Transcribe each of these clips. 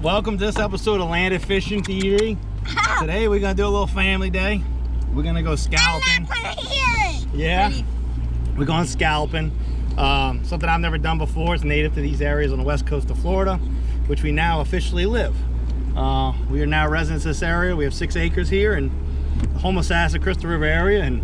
Welcome to this episode of Landed Fishing TV. Today we're gonna do a little family day. We're gonna go scalloping. Yeah, we're going scalloping. Something I've never done before. It's native to these areas on the west coast of Florida, which we now officially live. We are now residents of this area. We have 6 acres here in the Homosassa Crystal River area, and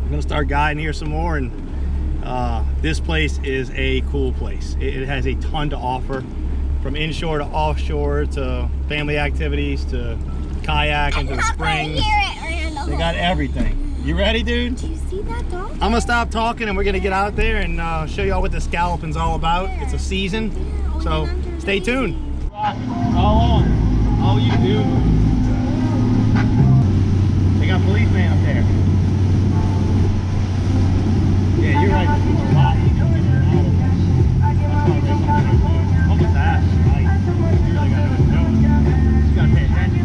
we're gonna start guiding here some more. And this place is a cool place. It has a ton to offer, from inshore to offshore to family activities to kayaking to the springs. They got everything. You ready, dude? Do you see that dog? I'm gonna stop talking and we're gonna get out there and show y'all what the scalloping's all about. It's a season, so stay tuned. All on. Oh, you do. They got policeman up there. Yeah, you're right. There's a lot. Almost that. Right. You really gotta know what you're doing. You gotta pay attention.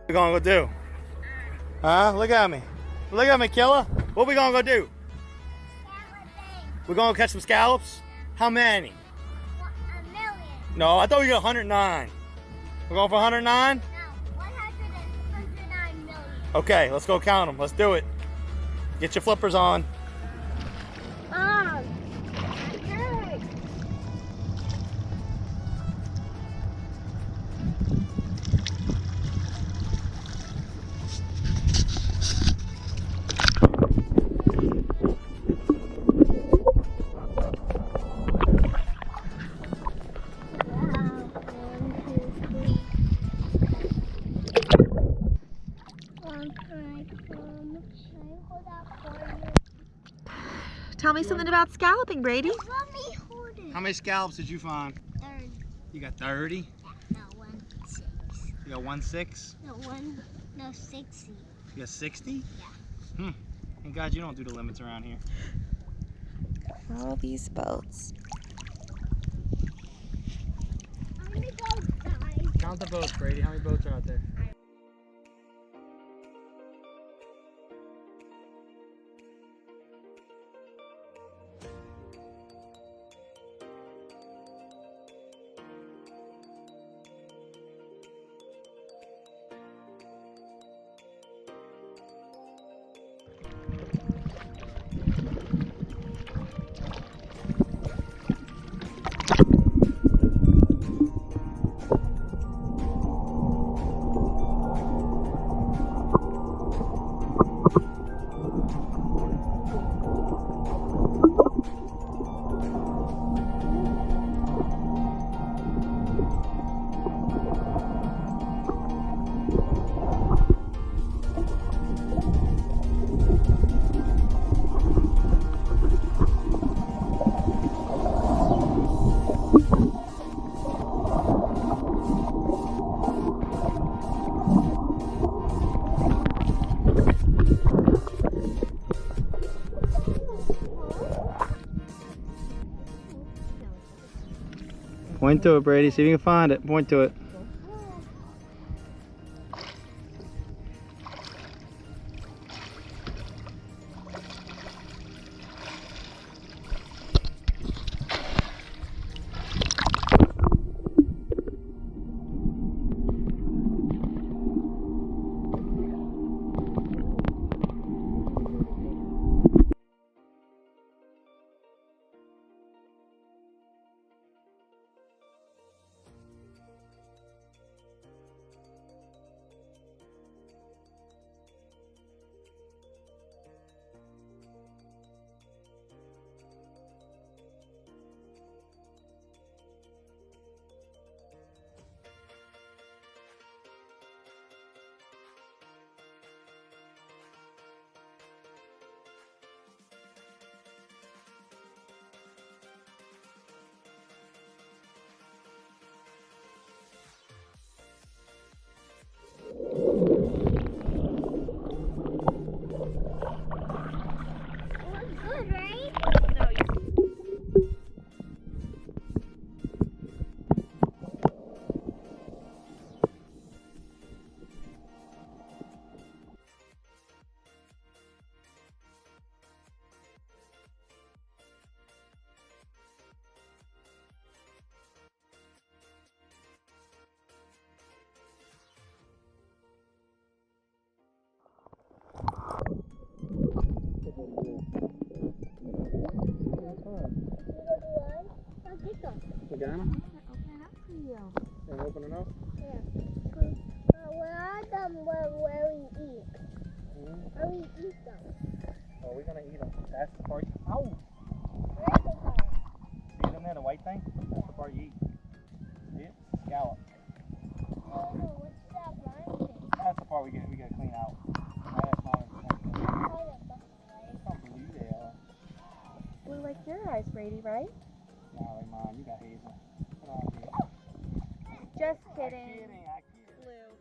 What we gonna go do? Huh? Look at me. Look at me, killer. What we gonna go do? We're gonna catch some scallops? How many? 1,000,000. No, I thought we got 109. We're going for 109? No, 109 million. Okay, let's go count them. Let's do it. Get your flippers on. Mom, Tell me something about scalloping, Brady. let me hold it. How many scallops did you find? 30. You got 30? No, 1,6. You got 1.6? No, 60. You got 60? Yeah. Thank God you don't do the limits around here. All these boats. How many boats, guys? Count the boats, Brady. How many boats are out there? Point to it, Brady. See if you can find it. Point to it. Good, right? You got him? Open it up for you. Can I open it up? Where are them where we eat? Where we eat them? Oh, we're gonna eat them. That's the part. Ow! Where's the part? See them there, the white thing? That's the part you eat. See it? Scallop. Oh, what's that brown thing? That's the part we gotta clean out. That's not important. Something blue there. Blue like your eyes, Brady, right? Nah, like mine. You got hazel. Get on here. Just I'm kidding. kidding. I kid. Blue.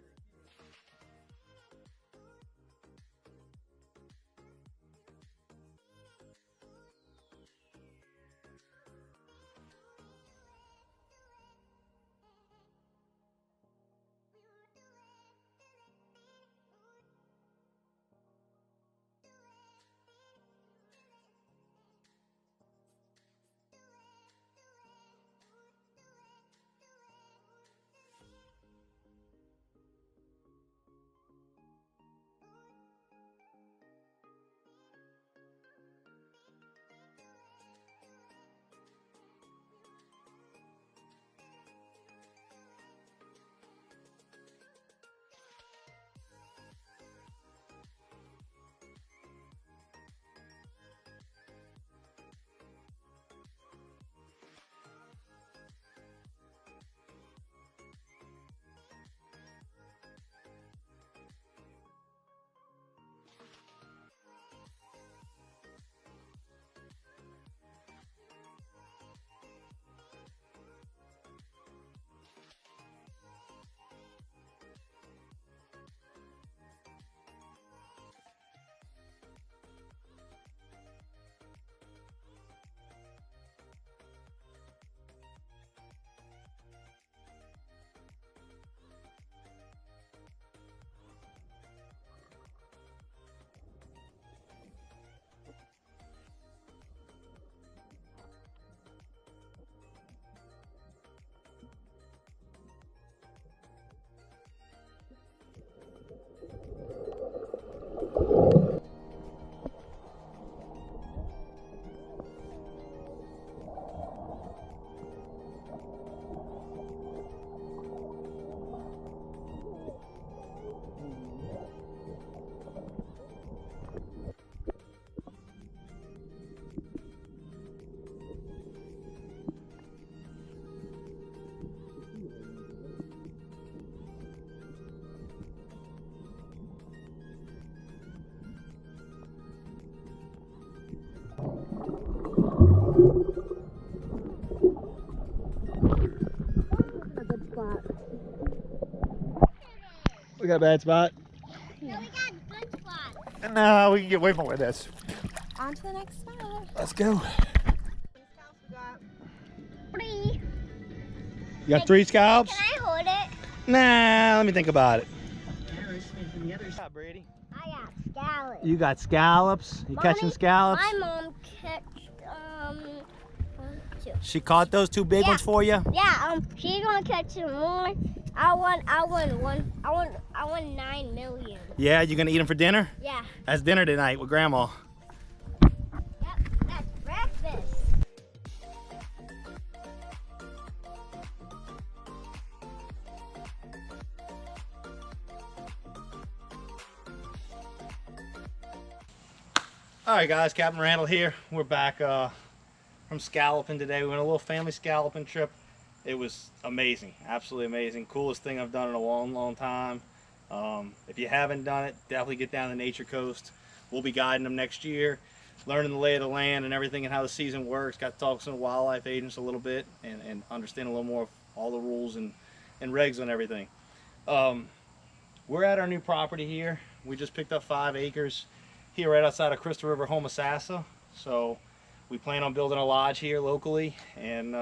We got a bad spot. No, we got good spots. No, we can get way more with this. On to the next spot. Let's go. 3. You got 3 scallops? Can I hold it? Nah, let me think about it. Yeah, Brady. I got scallops. You got scallops? You catching scallops? My mom catched 2. She caught those 2 big ones for you? Yeah, she's gonna catch some more. I want 9 million. Yeah, you gonna eat them for dinner? Yeah. That's dinner tonight with Grandma. Yep, that's breakfast. All right, guys, Captain Randall here. We're back from scalloping today. We went on a little family scalloping trip. It was amazing, absolutely amazing. Coolest thing I've done in a long, long time. If you haven't done it, definitely get down the Nature Coast. We'll be guiding them next year, learning the lay of the land and everything and how the season works. Got to talk to some wildlife agents a little bit and understand a little more of all the rules and regs on everything. We're at our new property here. We just picked up 5 acres here right outside of Crystal River, Homosassa. So we plan on building a lodge here locally and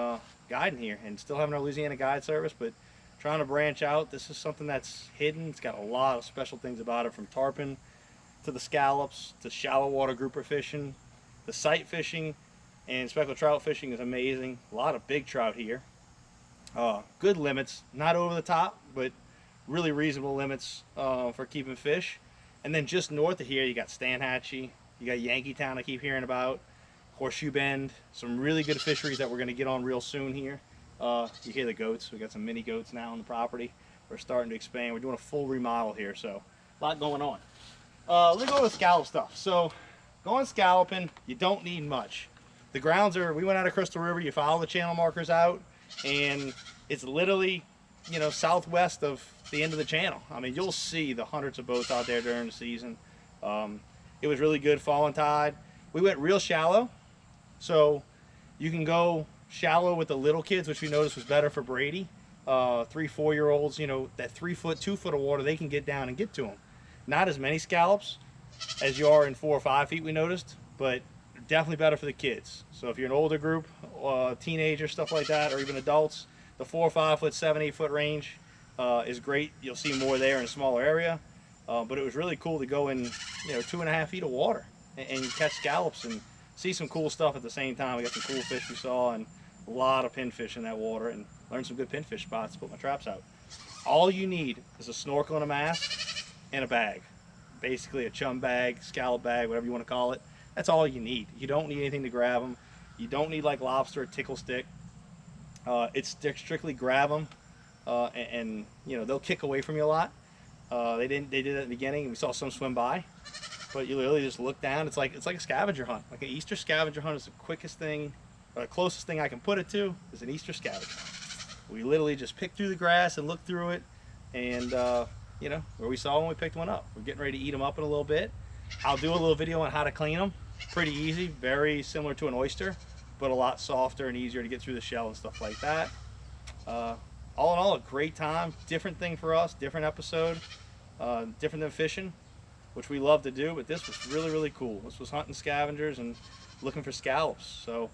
guiding here, and still having our Louisiana guide service, but trying to branch out. This is something that's hidden. It's got a lot of special things about it, from tarpon to the scallops to shallow water grouper fishing. The sight fishing and speckled trout fishing is amazing. A lot of big trout here. Good limits, not over the top, but really reasonable limits for keeping fish. And then just north of here, you got Stanhatchee, you got Yankeetown I keep hearing about, Horseshoe Bend, some really good fisheries that we're going to get on real soon here. You hear the goats. We got some mini goats now on the property. We're starting to expand. We're doing a full remodel here, so a lot going on. Let's go with scallop stuff. So going scalloping, you don't need much. The grounds are, we went out of Crystal River, you follow the channel markers out, and it's literally, you know, southwest of the end of the channel. I mean, you'll see the hundreds of boats out there during the season. It was really good, falling tide. We went real shallow, so you can go shallow with the little kids, which we noticed was better for Brady. 3-4-year-olds, you know, that 3 foot, 2 foot of water, they can get down and get to them. Not as many scallops as you are in 4 or 5 feet, we noticed, but definitely better for the kids. So if you're an older group, teenagers, stuff like that, or even adults, the 4 or 5 foot, 7, 8 foot range is great. You'll see more there in a smaller area. But it was really cool to go in, you know, 2.5 feet of water and catch scallops and see some cool stuff at the same time. We got some cool fish we saw, and a lot of pinfish in that water, and learned some good pinfish spots to put my traps out. All you need is a snorkel and a mask and a bag. Basically a chum bag, scallop bag, whatever you want to call it. That's all you need. You don't need anything to grab them. You don't need like lobster or tickle stick. It's strictly grab them, and you know, they'll kick away from you a lot. They did it at the beginning. We saw some swim by, but you literally just look down. It's like a scavenger hunt. Like an Easter scavenger hunt is the quickest thing, or the closest thing I can put it to is an Easter scavenger hunt. We literally just pick through the grass and look through it, and you know, where we saw when we picked one up. We're getting ready to eat them up in a little bit. I'll do a little video on how to clean them. Pretty easy, very similar to an oyster, but a lot softer and easier to get through the shell and stuff like that. All in all, a great time. Different thing for us, different episode, different than fishing, which we love to do, but this was really, really cool. This was hunting scavengers and looking for scallops. So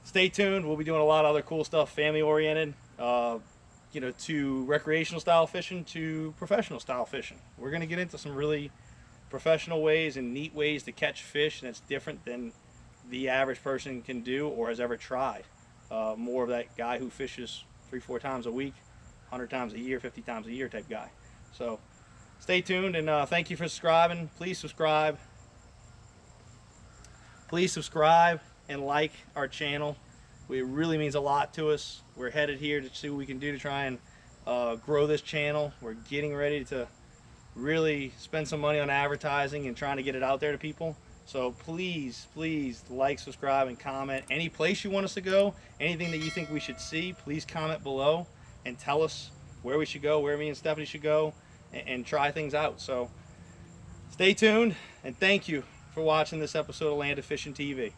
stay tuned. We'll be doing a lot of other cool stuff, family oriented, you know, to recreational style fishing to professional style fishing. We're going to get into some really professional ways and neat ways to catch fish, and it's different than the average person can do or has ever tried. More of that guy who fishes 3-4 times a week, 100 times a year, 50 times a year type guy. So stay tuned, and thank you for subscribing. Please subscribe. Please subscribe and like our channel. It really means a lot to us. We're headed here to see what we can do to try and grow this channel. We're getting ready to really spend some money on advertising and trying to get it out there to people. So please, please like, subscribe, and comment. Any place you want us to go, anything that you think we should see, please comment below and tell us where we should go, where me and Stephanie should go, and try things out. So stay tuned, and thank you for watching this episode of Land of Fishing TV.